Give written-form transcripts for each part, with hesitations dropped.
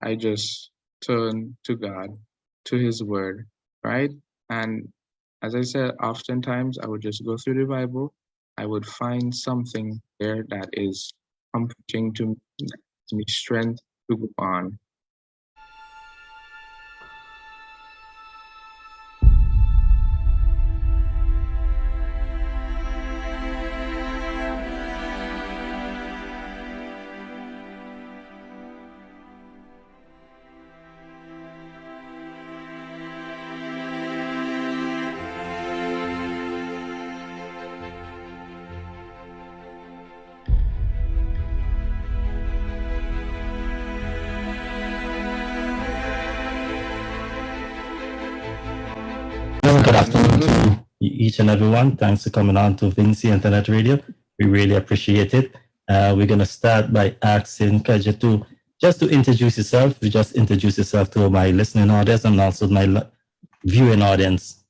I just turn to God, to His Word, right? And as I said, oftentimes I would just go through the Bible. I would find something there that is comforting to me, that gives me strength to go on. Good afternoon to each and everyone. Thanks for coming on to Vincy Internet Radio. We really appreciate it. We're going to start by asking Kaje to introduce yourself. You just introduce yourself to my listening audience and also my viewing audience.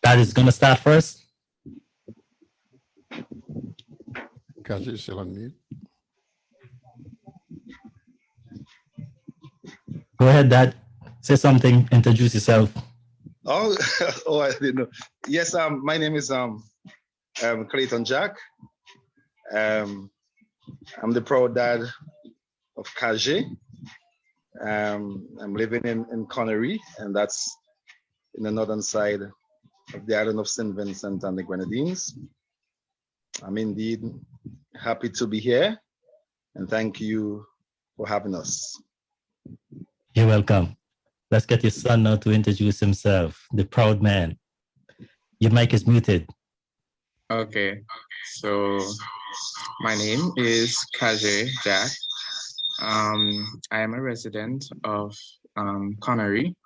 That is going to start first. Kaje is still on mute. Go ahead, Dad. Say something. Introduce yourself. Oh, I didn't know. Yes, my name is Kaje Jack. I'm the proud dad of Kaje. I'm living in Connery, and that's in the northern side of the island of St. Vincent and the Grenadines. I'm indeed happy to be here, and thank you for having us. You're welcome. Let's get your son now to introduce himself, the proud man. Your mic is muted. Okay, so my name is Kaje Jack. I am a resident of Connery.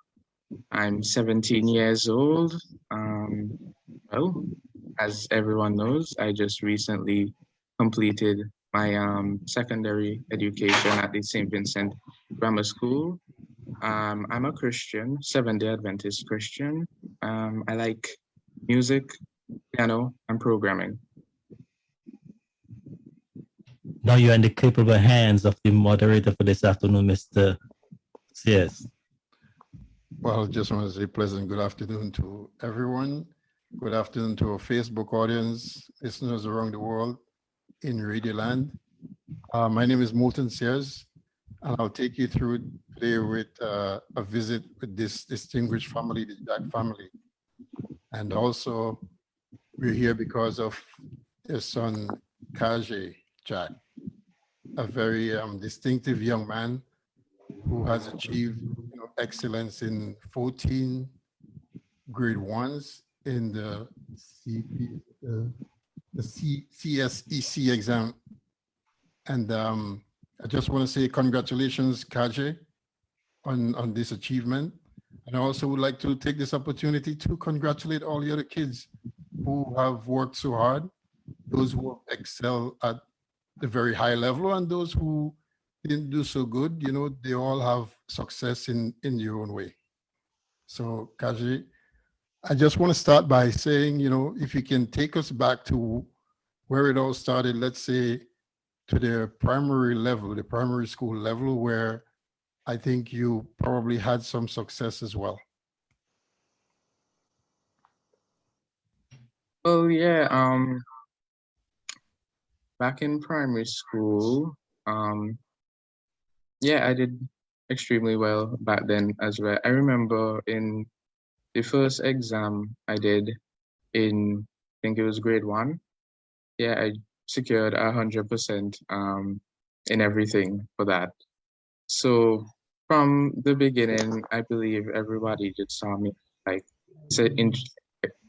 I'm 17 years old. Well, as everyone knows, I just recently completed my secondary education at the St. Vincent Grammar School. I'm a Christian, Seventh-day Adventist Christian. I like music, piano, and programming. Now you're in the capable hands of the moderator for this afternoon, Mr. Sayers. Well, just want to say pleasant good afternoon to everyone. Good afternoon to our Facebook audience, listeners around the world in Radio Land. My name is Moulton Sayers, and I'll take you through today with a visit with this distinguished family, the Jack family. And also, we're here because of their son, Kaje Jack, a very distinctive young man who has achieved excellence in 14 grade ones in the CSEC exam. And I just want to say congratulations, Kaje, on this achievement. And I also would like to take this opportunity to congratulate all the other kids who have worked so hard, those who excel at the very high level and those who didn't do so good. They all have success in their own way. So Kaje, I just want to start by saying, if you can take us back to where it all started, let's say to the primary level, the primary school level, where I think you probably had some success as well. Well, yeah, back in primary school, yeah, I did extremely well back then as well. I remember in the first exam I did in, I think it was grade 1. Yeah, I secured 100% in everything for that. So from the beginning, I believe everybody just saw me like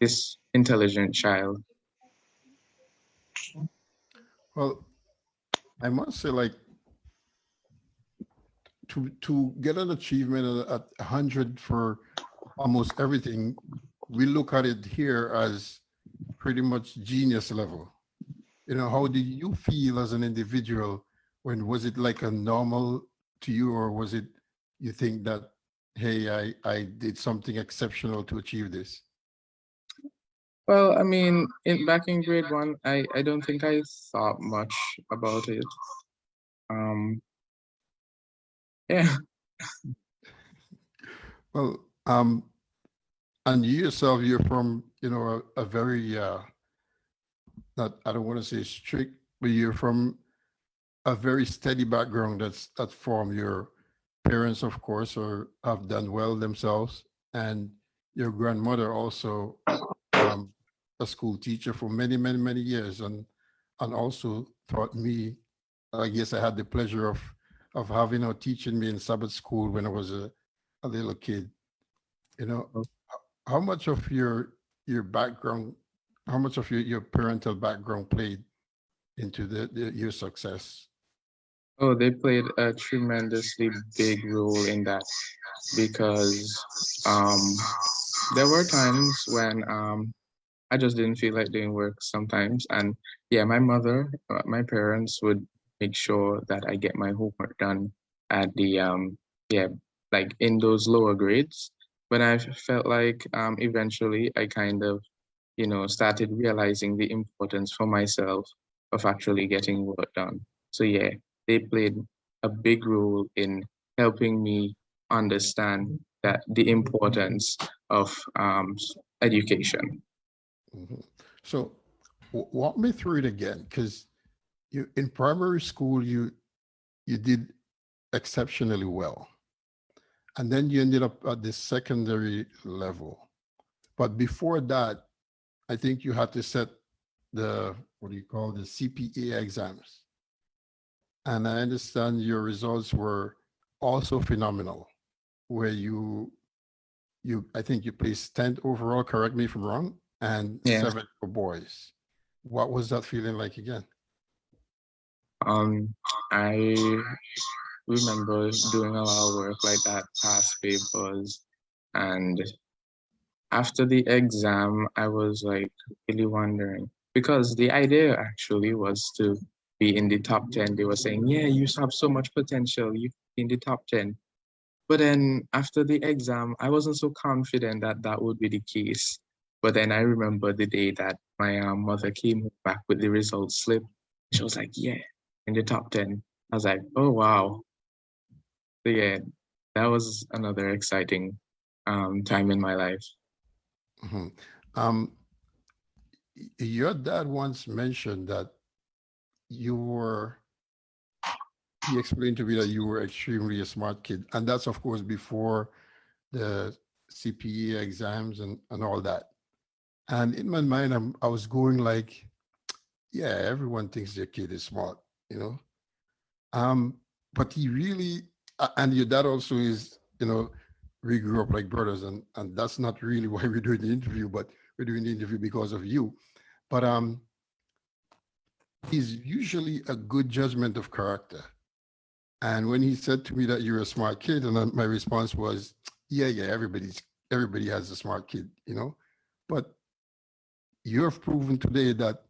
this intelligent child. Well, I must say, like, to get an achievement at 100 for almost everything, we look at it here as pretty much genius level. How did you feel as an individual? Was it like a normal to you, or was it you think that, hey, I did something exceptional to achieve this? Well, I mean, back in grade 1, I don't think I thought much about it. Yeah. Well, and you yourself, you're from, a very, not, I don't want to say strict, but you're from a very steady background that's formed. Your parents, of course, have done well themselves, and your grandmother also, a school teacher for many, many, many years, and also taught me. I guess I had the pleasure of having her teaching me in Sabbath school when I was a little kid. You know, how much of your background, how much of your parental background played into your success? Oh, they played a tremendously big role in that because um, there were times when I just didn't feel like doing work sometimes. And yeah, my parents would make sure that I get my homework done at the, yeah, like in those lower grades. But I felt like eventually I kind of, started realizing the importance for myself of actually getting work done. So yeah, they played a big role in helping me understand that the importance of education. Mhm. So walk me through it again, because you in primary school you did exceptionally well, and then you ended up at the secondary level. But before that, I think you had to set the, what do you call, the CPA exams, and I understand your results were also phenomenal, where I think you placed 10th overall. Correct me if I'm wrong, and Yeah. 7th for boys. What was that feeling like again? I remember doing a lot of work like that, past papers, and after the exam, I was like really wondering because the idea actually was to be in the top 10. They were saying, yeah, you have so much potential, you in the top 10. But then after the exam, I wasn't so confident that that would be the case. But then I remember the day that my mother came back with the results slip. She was like, yeah, in the top 10. I was like, oh, wow. So yeah, that was another exciting time in my life. Mhm. Um, your dad once mentioned that you were, he explained to me that you were extremely a smart kid. And that's, of course, before the CPE exams and all that. And in my mind, I was going like, yeah, everyone thinks their kid is smart, you know? Um, but he really, and your dad also is, we grew up like brothers, and that's not really why we're doing the interview, but we're doing the interview because of you. But he's usually a good judgment of character. And when he said to me that you're a smart kid, and then my response was, yeah, everybody has a smart kid, But you have proven today that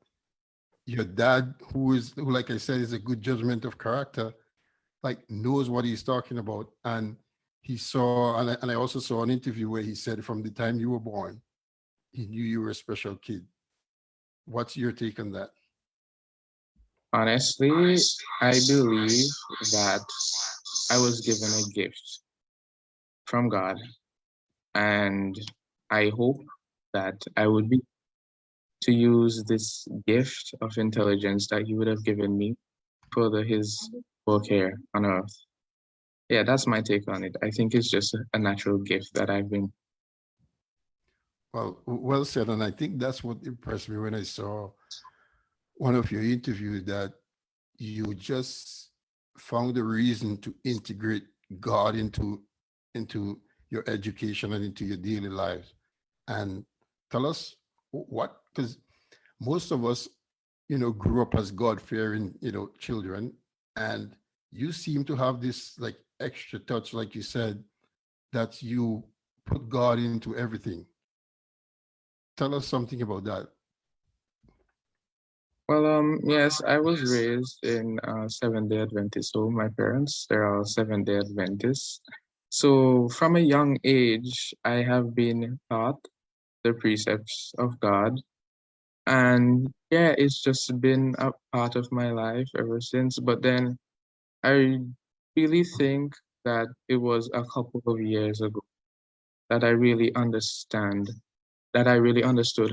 your dad, who, like I said, is a good judgment of character, like knows what he's talking about. And he saw, and I also saw an interview where he said from the time you were born, he knew you were a special kid. What's your take on that? Honestly, I believe that I was given a gift from God, and I hope that I would be to use this gift of intelligence that He would have given me for His work here on earth. Yeah, that's my take on it. I think it's just a natural gift that I've been. Well said. And I think that's what impressed me when I saw one of your interviews, that you just found a reason to integrate God into your education and into your daily lives. And tell us what, because most of us, grew up as God-fearing, children, and you seem to have this like extra touch, like you said, that you put God into everything. Tell us something about that. Well, yes, I was raised in Seventh-day Adventist home. My parents, they're all Seventh-day Adventists. So from a young age, I have been taught the precepts of God. And yeah, it's just been a part of my life ever since. But then I really think that it was a couple of years ago that I really understood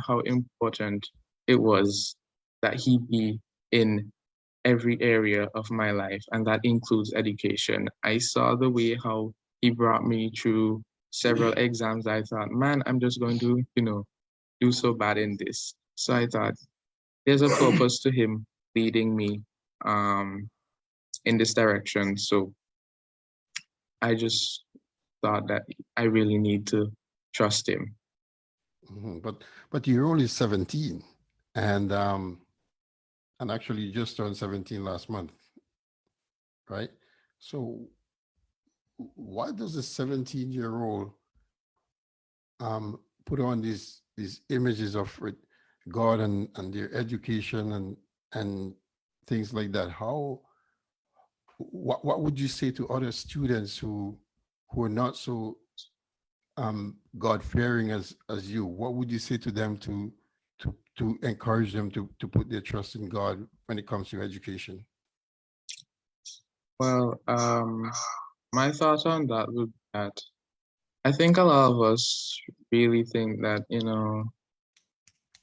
how important it was that he be in every area of my life, and that includes education. I saw the way how he brought me through several exams. I thought, man, I'm just going to, do so bad in this. So I thought, there's a purpose to him leading me in this direction. So I just thought that I really need to trust him. But you're only 17, and actually you just turned 17 last month, right? So why does a 17-year-old put on these images of God and their education and things like that? What would you say to other students who are not so God-fearing as you? What would you say to them to encourage them to put their trust in God when it comes to education? Well, my thought on that would be that I think a lot of us really think that,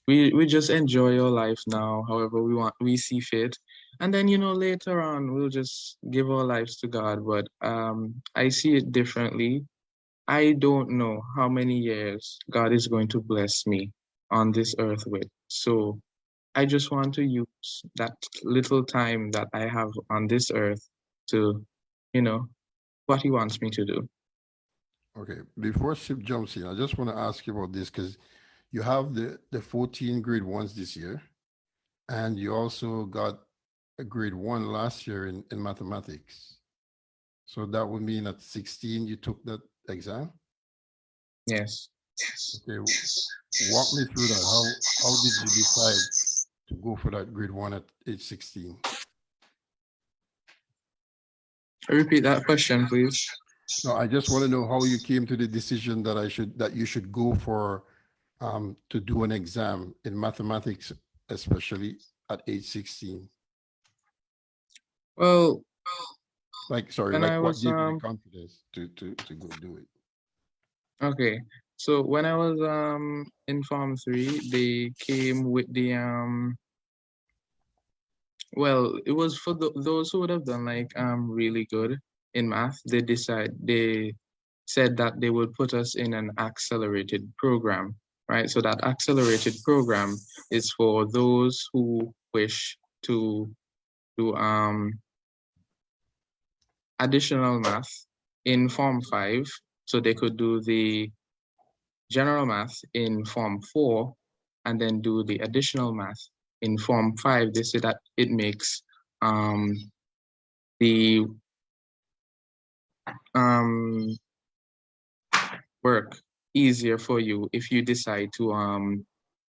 we just enjoy our life now, however we see fit. And then, later on, we'll just give our lives to God. But I see it differently. I don't know how many years God is going to bless me on this earth with. So I just want to use that little time that I have on this earth to, what he wants me to do. Okay, before Ship jumps in, I just want to ask you about this because you have the 14 grade ones this year, and you also got a grade 1 last year in mathematics. So that would mean at 16 you took that exam? Yes. Okay, walk me through that. How did you decide to go for that grade 1 at age 16? Repeat that question, please. No, I just want to know how you came to the decision that you should go for to do an exam in mathematics, especially at age 16. Well, What gave you the confidence to go do it? Okay, so when I was in Form 3, they came with the well, it was for those who would have done like really good in math. They said that they would put us in an accelerated program, right? So that accelerated program is for those who wish to do additional math in Form 5, so they could do the general math in Form 4 and then do the additional math in Form 5. They say that it makes the work easier for you if you decide to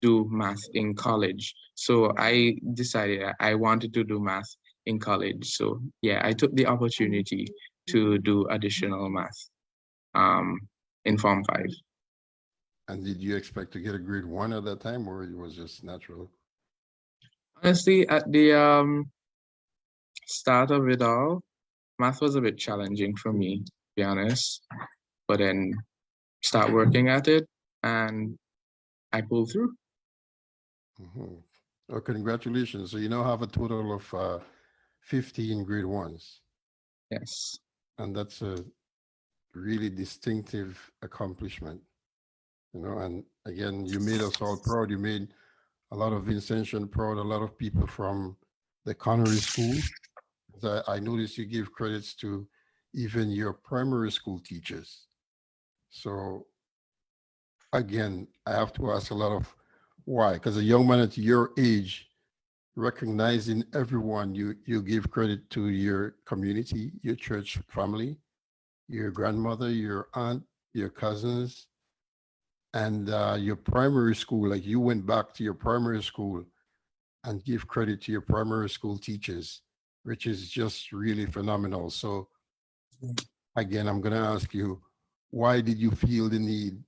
do math in college. So I decided I wanted to do math in college. So yeah, I took the opportunity to do additional math in Form 5. And did you expect to get a grade 1 at that time, or it was just natural? Honestly, at the start of it all, math was a bit challenging for me, to be honest. But then start working at it and I pulled through. Oh, congratulations. So you now have a total of 15 grade 1s. Yes. And that's a really distinctive accomplishment. And again, you made us all proud. You made a lot of Vincentian proud, a lot of people from the Connery School. I noticed you give credits to even your primary school teachers. So again, I have to ask a lot of why, because a young man at your age, recognizing everyone, you give credit to your community, your church family, your grandmother, your aunt, your cousins, and your primary school. Like you went back to your primary school and give credit to your primary school teachers, which is just really phenomenal. So again, I'm going to ask you, why did you feel the need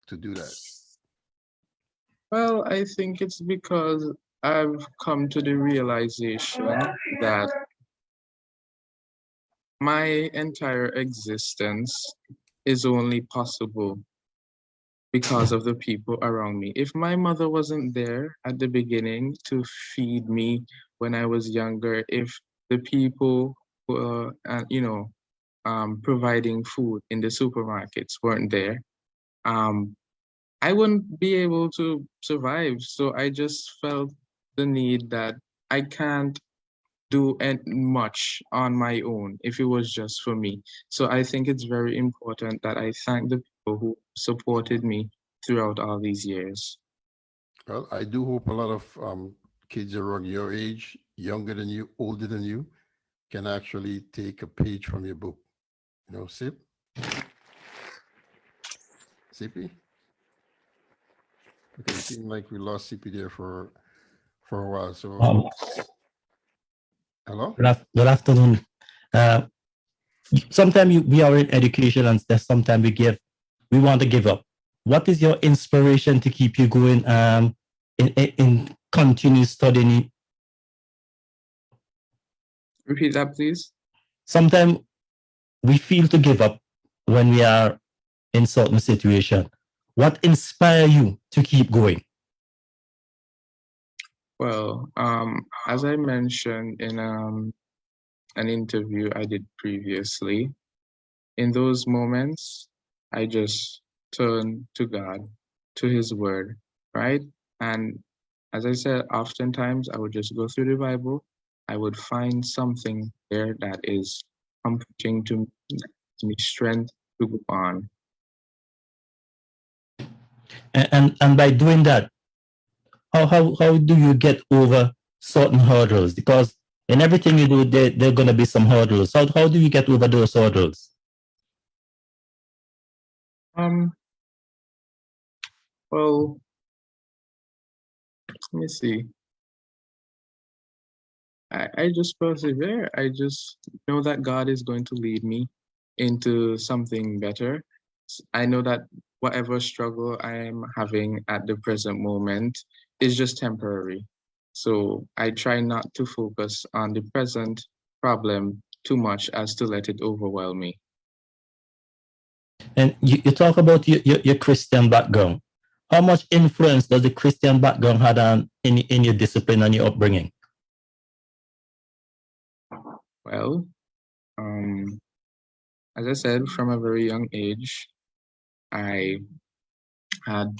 to do that? Well, I think it's because I've come to the realization that my entire existence is only possible because of the people around me. If my mother wasn't there at the beginning to feed me when I was younger, if the people who are, providing food in the supermarkets weren't there, um, I wouldn't be able to survive. So I just felt the need that I can't do much on my own if it was just for me. So I think it's very important that I thank the people who supported me throughout all these years. Well, I do hope a lot of kids around your age, younger than you, older than you, can actually take a page from your book. You know, Cippy? Okay, it seemed like we lost Cippy there for a while. So, hello? Good afternoon. Sometimes we are in education and sometimes we want to give up. What is your inspiration to keep you going in continue studying? Repeat that, please. Sometimes we feel to give up when we are in certain situation. What inspires you to keep going? Well, as I mentioned in an interview I did previously, in those moments, I just turn to God, to His Word, right? And as I said, oftentimes I would just go through the Bible. I would find something there that is comforting to me, that gives me strength to go on. And by doing that, how do you get over certain hurdles? Because in everything you do, there are going to be some hurdles. How do you get over those hurdles? Well, let me see. I just persevere. I just know that God is going to lead me into something better. I know that whatever struggle I am having at the present moment is just temporary. So I try not to focus on the present problem too much as to let it overwhelm me. And you talk about your Christian background. How much influence does the Christian background have in your discipline and your upbringing? Well, as I said, from a very young age, I had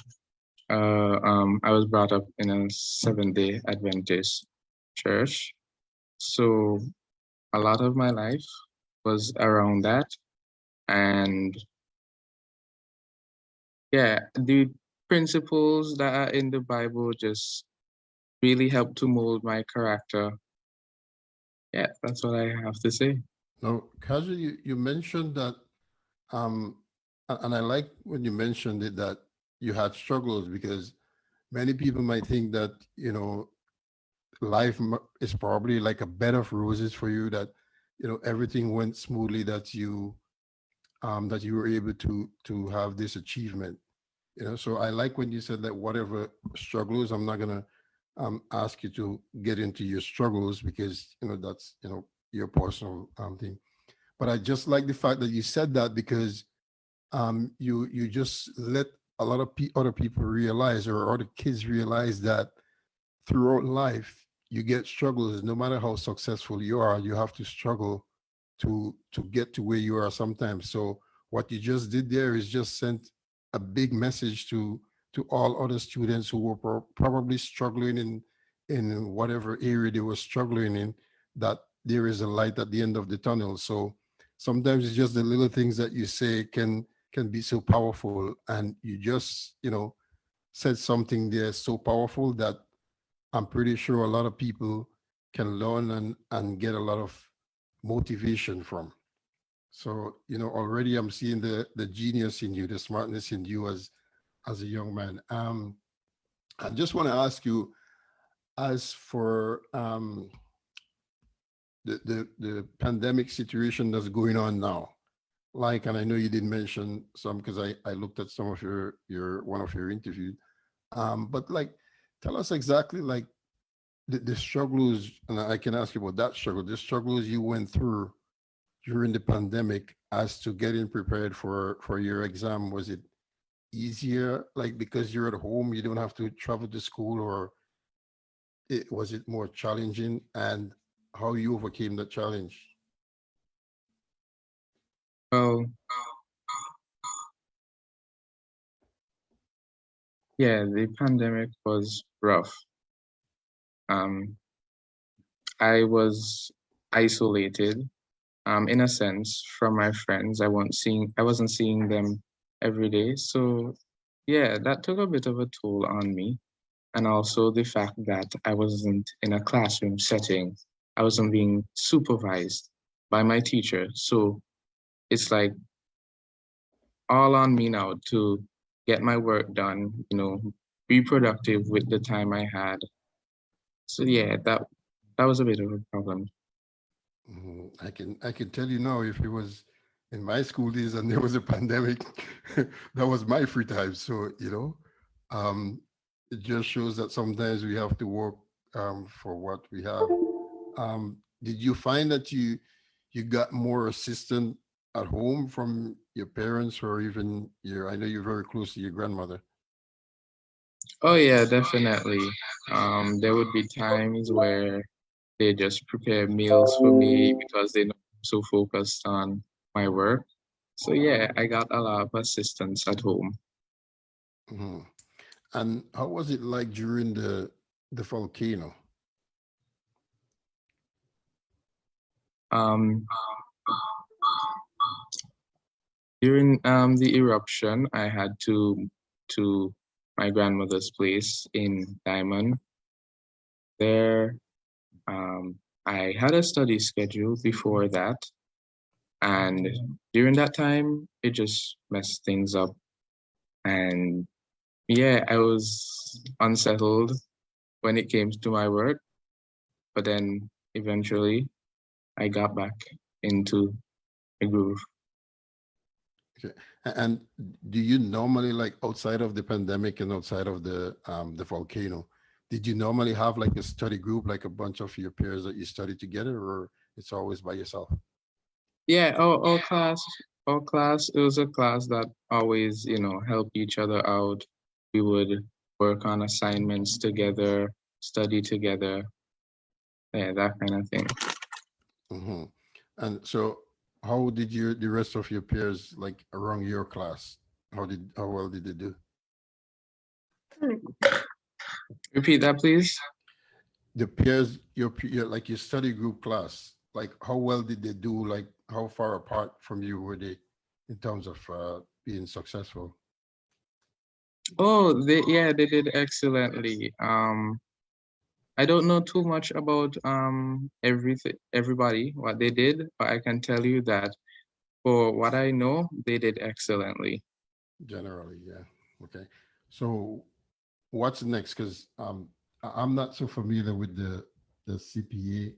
I was brought up in a Seventh-day Adventist church. So a lot of my life was around that. And yeah, the principles that are in the Bible just really helped to mold my character. Yeah, that's what I have to say. Now, Kaje, you mentioned that, and I like when you mentioned it, that you had struggles, because many people might think that, you know, life is probably like a bed of roses for you, that, you know, everything went smoothly, that you were able to have this achievement. You know, so I like when you said that whatever struggles, I'm not gonna ask you to get into your struggles, because, you know, that's, you know, your personal thing. But I just like the fact that you said that, because you just let a lot of other people realize, or other kids realize, that throughout life you get struggles. No matter how successful you are, you have to struggle to get to where you are sometimes. So what you just did there is just sent a big message to all other students who were probably struggling in whatever area they were struggling in, that there is a light at the end of the tunnel. So sometimes it's just the little things that you say can be so powerful, and you just, you know, said something there so powerful that I'm pretty sure a lot of people can learn and get a lot of motivation from. So, you know, already I'm seeing the genius in you, the smartness in you as a young man. I just want to ask you, as for the pandemic situation that's going on now, like, and I know you didn't mention some, because I looked at some of your one of your interviews, but like, tell us exactly, like, the struggles, and I can ask you about that struggle, the struggles you went through during the pandemic as to getting prepared for your exam? Was it easier, like because you're at home, you don't have to travel to school, or was it more challenging, and how you overcame that challenge? Well, yeah, the pandemic was rough. I was isolated, in a sense, from my friends. I wasn't seeing them every day. So yeah, that took a bit of a toll on me. And also the fact that I wasn't in a classroom setting. I wasn't being supervised by my teacher. So it's like all on me now to get my work done, be productive with the time I had. So yeah, that was a bit of a problem. I can tell you now, if it was in my school days and there was a pandemic, that was my free time. So it just shows that sometimes we have to work for what we have. Did you find that you got more assistance at home from your parents, or even your? I know you're very close to your grandmother. Oh yeah, definitely. There would be times where they just prepare meals for me because they know I'm so focused on my work. So yeah, I got a lot of assistance at home. Mhm. And how was it like during the volcano? Um, During the eruption, I had to my grandmother's place in Diamond. There, I had a study schedule before that, and during that time, it just messed things up. And yeah, I was unsettled when it came to my work, but then eventually I got back into a groove. Okay. And do you normally, like outside of the pandemic and outside of the volcano, did you normally have like a study group, like a bunch of your peers that you study together, or it's always by yourself? Yeah, our class, it was a class that always, help each other out. We would work on assignments together, study together, yeah, that kind of thing. Hmm. And so, how did the rest of your peers, like around your class, how well did they do? Repeat that, please. The peers, like your study group class, like how well did they do? Like how far apart from you were they in terms of being successful? Oh, they did excellently. I don't know too much about everybody, what they did, but I can tell you that for what I know, they did excellently. Generally, yeah. Okay. So what's next? Because I'm not so familiar with the CPA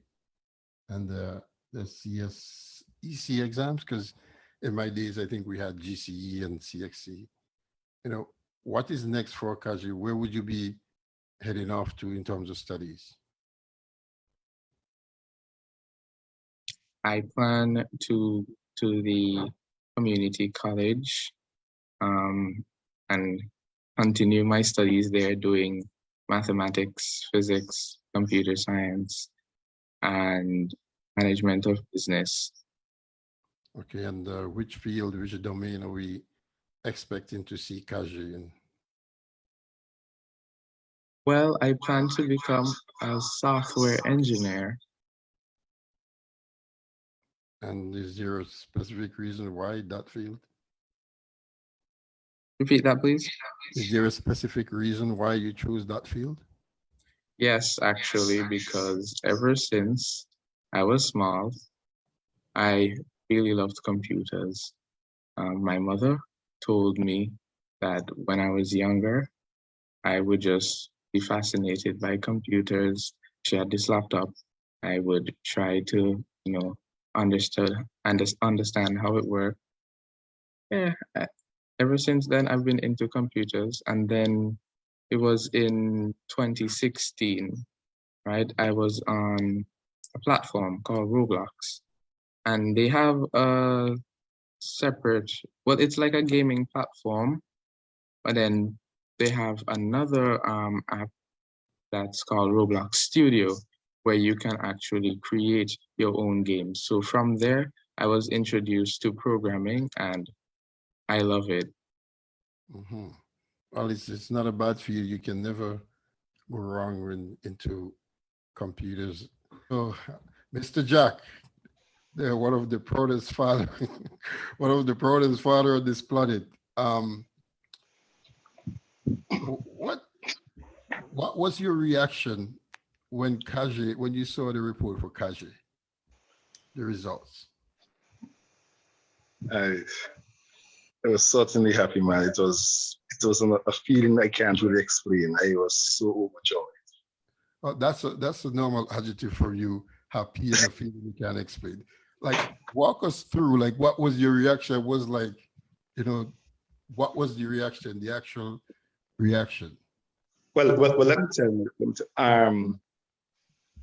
and the CSEC exams, because in my days I think we had GCE and CXC. What is next for Kaji? Where would you be heading off to in terms of studies? I plan to the community college, and continue my studies there doing mathematics, physics, computer science, and management of business. Okay, and which field, which domain are we expecting to see Kaji in? Well, I plan to become a software engineer. And is there a specific reason why that field? Repeat that, please. Is there a specific reason why you chose that field? Yes, actually, because ever since I was small, I really loved computers. My mother told me that when I was younger, I would just be fascinated by computers. She had this laptop. I would try to, understand how it worked. Yeah, ever since then, I've been into computers. And then it was in 2016, right? I was on a platform called Roblox. and they have a separate, well, it's like a gaming platform, but then they have another app that's called Roblox Studio, where you can actually create your own games. So from there, I was introduced to programming, and I love it. Mhm. Well, it's not a bad field. You can never go wrong when into computers. So, Mr. Jack, they're one of the proudest father, one of the proudest father on this planet. What was your reaction when you saw the report for Kaje, the results? I was certainly happy, man. It was a feeling I can't really explain. I was so overjoyed. Oh, that's a normal adjective for you. Happy is a feeling you can't explain. Like, walk us through. Like, what was your reaction? Was like, what was the reaction? The actual reaction. Well, let me tell you.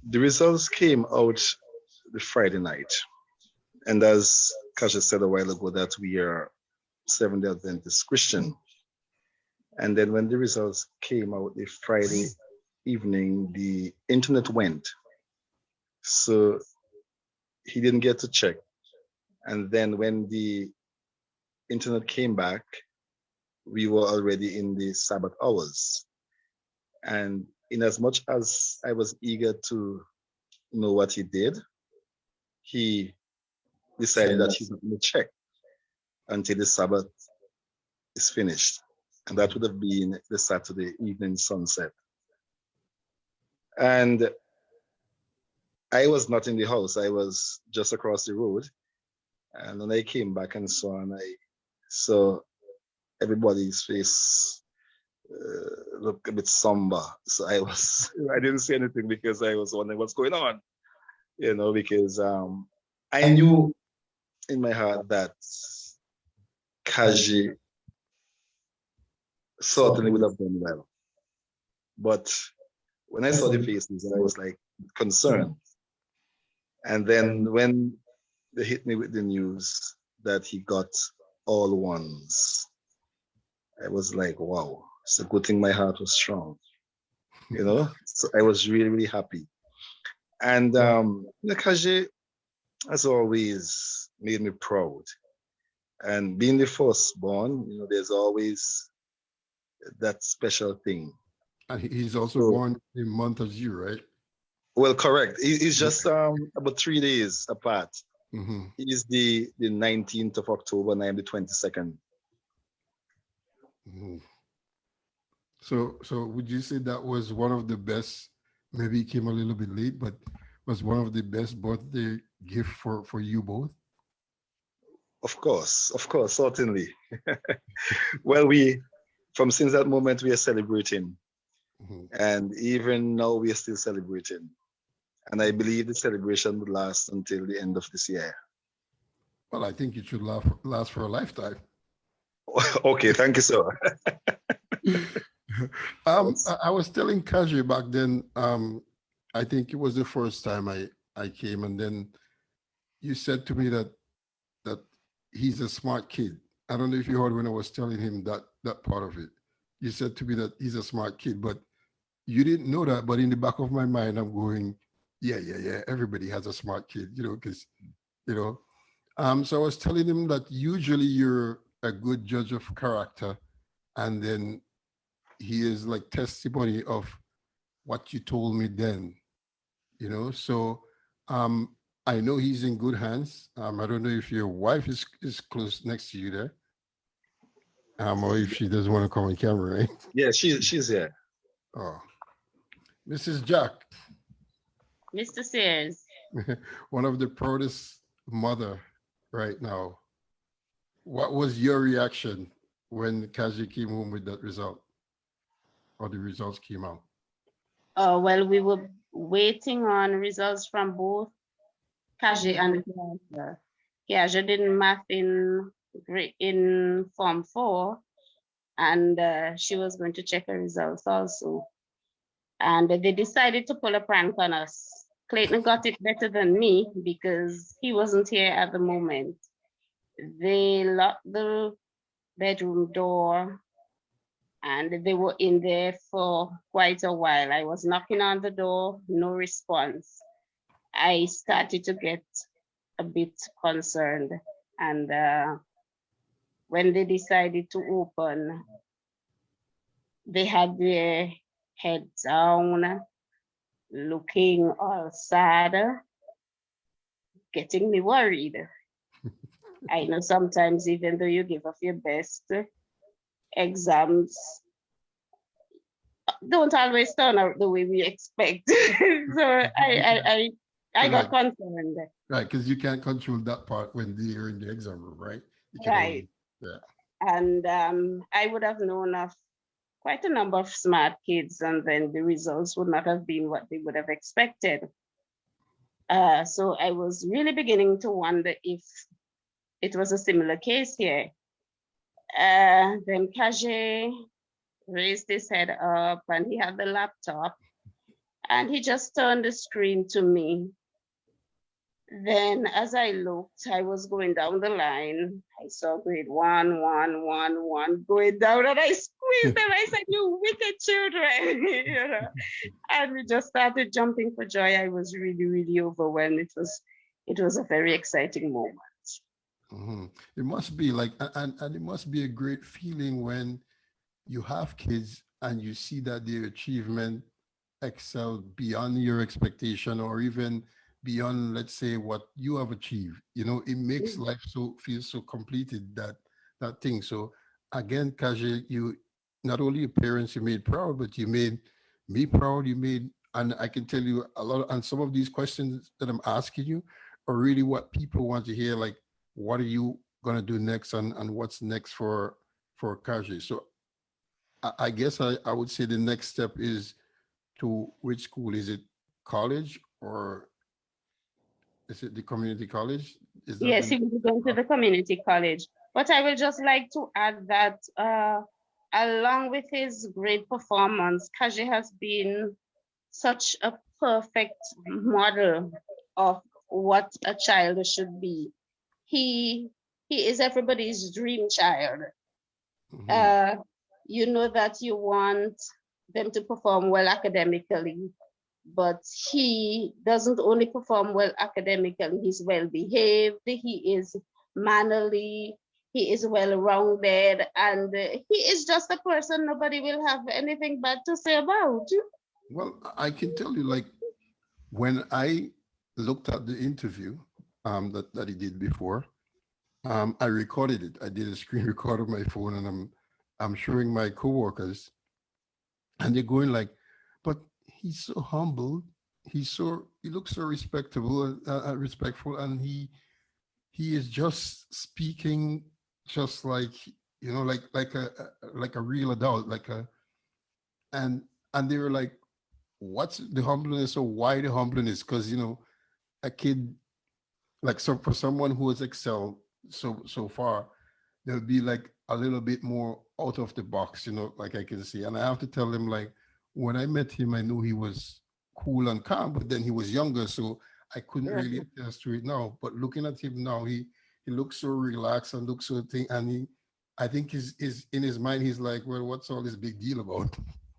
The results came out the Friday night, and as Kaje said a while ago, that we are Seventh-day Adventist Christian. And then when the results came out the Friday evening, the internet went. So he didn't get to check. And then when the internet came back, we were already in the Sabbath hours. And in as much as I was eager to know what he did, he decided that he's not going to check until the Sabbath is finished. And that would have been the Saturday evening sunset. And I was not in the house. I was just across the road. And when I came back and I saw everybody's face look a bit somber. So I didn't say anything because I was wondering what's going on, because I knew in my heart that Kaje certainly would have done well. But when I saw the faces, I was like concerned. And then when they hit me with the news that he got all ones, I was like, wow, it's a good thing my heart was strong, So I was really, really happy. And Kaje has always made me proud. And being the firstborn, there's always that special thing. And he's also born in month of you, right? Well, correct. He's just about 3 days apart. Mm-hmm. He's the 19th of October, and I'm the 22nd. Mm-hmm. So would you say that was one of the best? Maybe it came a little bit late, but was one of the best birthday gift for you both? Of course, certainly. Well, since that moment we are celebrating, and even now we are still celebrating, and I believe the celebration would last until the end of this year. Well, I think it should last for a lifetime. Okay, thank you, sir. I was telling Kaje back then, I think it was the first time I came, and then you said to me that he's a smart kid. I don't know if you heard when I was telling him that part of it. You said to me that he's a smart kid, but you didn't know that. But in the back of my mind, I'm going, yeah. Everybody has a smart kid, because, so I was telling him that usually you're a good judge of character, and then he is like testimony of what you told me then, So I know he's in good hands. I don't know if your wife is close next to you there, or if she doesn't want to come on camera, right? Yeah, she's here. Oh, Mrs. Jack. Mr. Sayers. One of the proudest mother right now. What was your reaction when Kaje came home with that result, or the results came out? Well, we were waiting on results from both Kaje and Kaje. Kaje did math in Form 4, and she was going to check her results also. And they decided to pull a prank on us. Clayton got it better than me because he wasn't here at the moment. They locked the bedroom door and they were in there for quite a while. I was knocking on the door, no response. I started to get a bit concerned. And when they decided to open, they had their head down, looking all sad, getting me worried. I know sometimes even though you give up your best, exams don't always turn out the way we expect. So I got concerned. Right, because you can't control that part when they're in the exam room, right? Right. Yeah. And I would have known of quite a number of smart kids, and then the results would not have been what they would have expected. So I was really beginning to wonder if it was a similar case here. Then Kaje raised his head up and he had the laptop and he just turned the screen to me. Then as I looked, I was going down the line. I saw grade 1, 1, 1, 1 going down and I squeezed them. I said, you wicked children. You know? And we just started jumping for joy. I was really, really overwhelmed. It was a very exciting moment. Mm-hmm. It must be like, and it must be a great feeling when you have kids and you see that their achievement excelled beyond your expectation or even beyond, let's say, what you have achieved. You know, it makes life feel so completed, that thing. So again, Kaje, you not only your parents you made proud, but you made me proud. You made, and I can tell you a lot, and some of these questions that I'm asking you are really what people want to hear. Like, what are you gonna do next, and what's next for Kaje? So I guess I would say the next step is to which school? Is it college or is it the community college? Is that yes, he will be going to the community college. But I will just like to add that along with his great performance, Kaje has been such a perfect model of what a child should be. He is everybody's dream child. Mm-hmm. You know that you want them to perform well academically, but he doesn't only perform well academically, he's well behaved, he is mannerly, he is well rounded, and he is just a person nobody will have anything bad to say about. Well, I can tell you, like, when I looked at the interview that he did before, I recorded it. I did a screen record of my phone, and I'm showing my coworkers, and they're going like, "But he's so humble. He looks so respectable, respectful, and he is just speaking just like, you know, like a real adult, and they were like, what's the humbleness or why the humbleness? Because, you know, a kid, like, so for someone who has excelled so far, they'll be like a little bit more out of the box, you know, like I can see. And I have to tell him, like, when I met him, I knew he was cool and calm, but then he was younger, so I couldn't really attest to it now. But looking at him now, he looks so relaxed and looks so thing, and I think is in his mind, he's like, well, what's all this big deal about?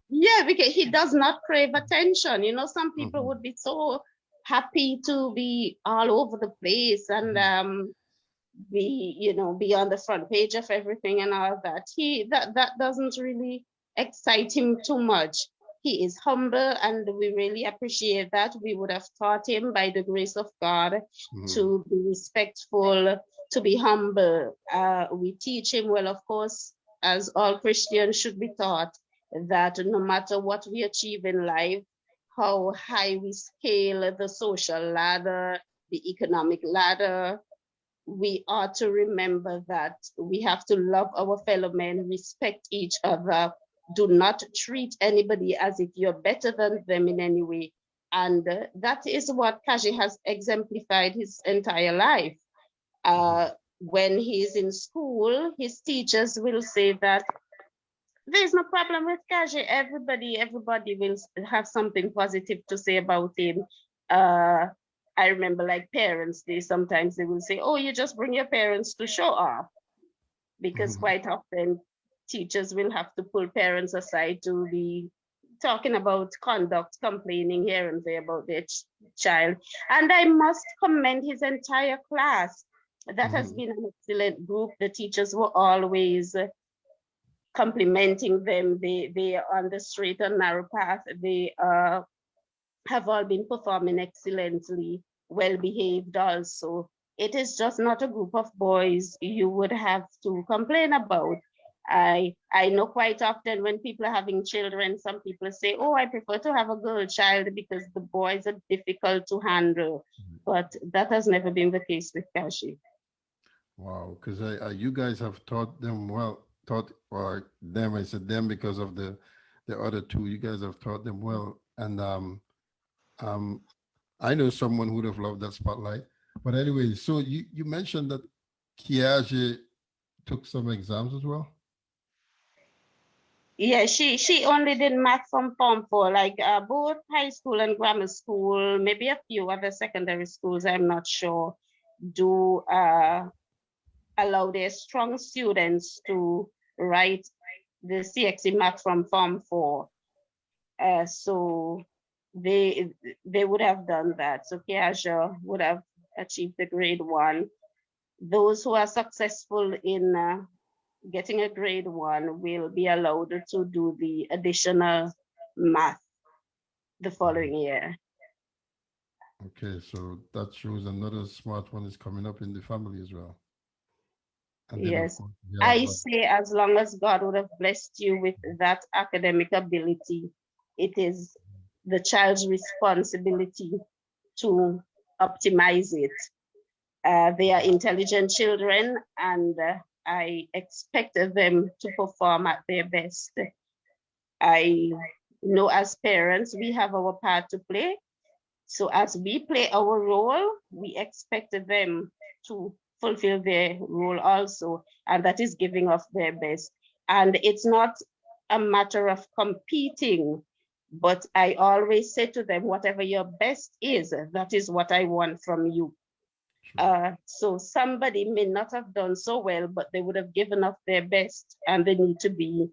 Yeah, because he does not crave attention. You know, some people would be so happy to be all over the place and be on the front page of everything and all that. That doesn't really excite him too much. He is humble, and we really appreciate that. We would have taught him, by the grace of God, to be respectful, to be humble. We teach him, well, of course, as all Christians should be taught, that no matter what we achieve in life, how high we scale the social ladder, the economic ladder, we ought to remember that we have to love our fellow men, respect each other, do not treat anybody as if you're better than them in any way. And that is what Kaje has exemplified his entire life. When he's in school, his teachers will say that there's no problem with Kaje. Everybody will have something positive to say about him. I remember like Parents Day, sometimes they will say, oh, you just bring your parents to show off, because quite often teachers will have to pull parents aside to be talking about conduct, complaining here and there about their child. And I must commend his entire class. That has been an excellent group. The teachers were always complimenting them. They are on the straight and narrow path. They have all been performing excellently, well behaved also. It is just not a group of boys you would have to complain about. I know quite often when people are having children, some people say, oh, I prefer to have a girl child because the boys are difficult to handle. But that has never been the case with Kaje. Wow, because you guys have taught them well, or them, I said them because of the other two. You guys have taught them well. And I know someone who would have loved that spotlight. But anyway, so you mentioned that Kaje took some exams as well. Yeah, she only did math from Form 4, like both high school and grammar school, maybe a few other secondary schools, I'm not sure, do allow their strong students to write the CSEC math from Form 4. So they would have done that. So Kaje would have achieved the grade 1. Those who are successful in getting a grade 1 will be allowed to do the additional math the following year. Okay, so that shows another smart one is coming up in the family as well. And then, Yes, course, I say as long as God would have blessed you with that academic ability, it is the child's responsibility to optimize it. They are intelligent children, and I expect them to perform at their best. I know as parents, we have our part to play. So as we play our role, we expect them to fulfill their role also, and that is giving of their best. And it's not a matter of competing, but I always say to them, whatever your best is, that is what I want from you. So somebody may not have done so well, but they would have given up their best, and they need to be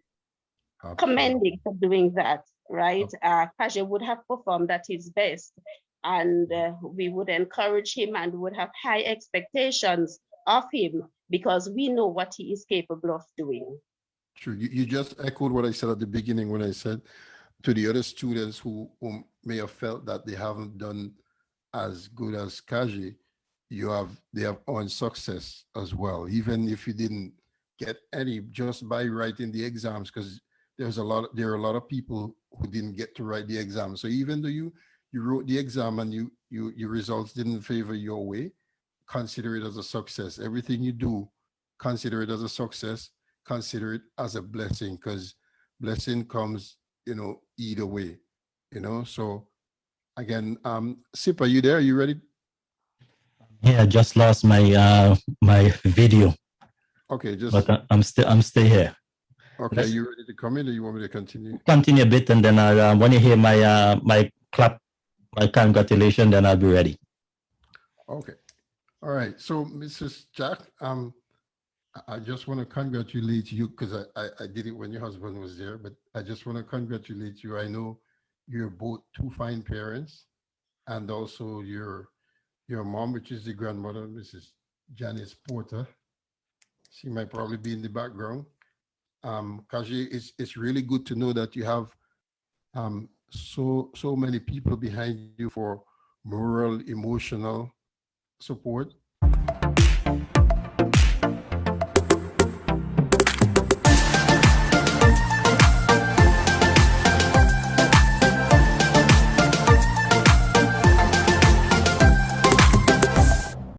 commended for doing that, right? Kaje would have performed at his best, and we would encourage him and would have high expectations of him because we know what he is capable of doing. True. You just echoed what I said at the beginning when I said to the other students who may have felt that they haven't done as good as Kaje, they have earned success as well, even if you didn't get any just by writing the exams, because there are a lot of people who didn't get to write the exam. So even though you wrote the exam and your results didn't favor your way, consider it as a success. Everything you do, consider it as a success, consider it as a blessing, because blessing comes, either way, So again, Sip, are you there? Are you ready? Yeah, I just lost my my video. Okay, but I'm still here. Okay, are you ready to come in, or you want me to continue? Continue a bit, and then I'll when you hear my my clap, my congratulations, then I'll be ready. Okay, all right. So, Mrs. Jack, I just want to congratulate you because I did it when your husband was there, but I just want to congratulate you. I know you're both two fine parents, and also your mom, which is the grandmother, Mrs. Janice Porter. She might probably be in the background. Kaje, it's really good to know that you have so many people behind you for moral, emotional support.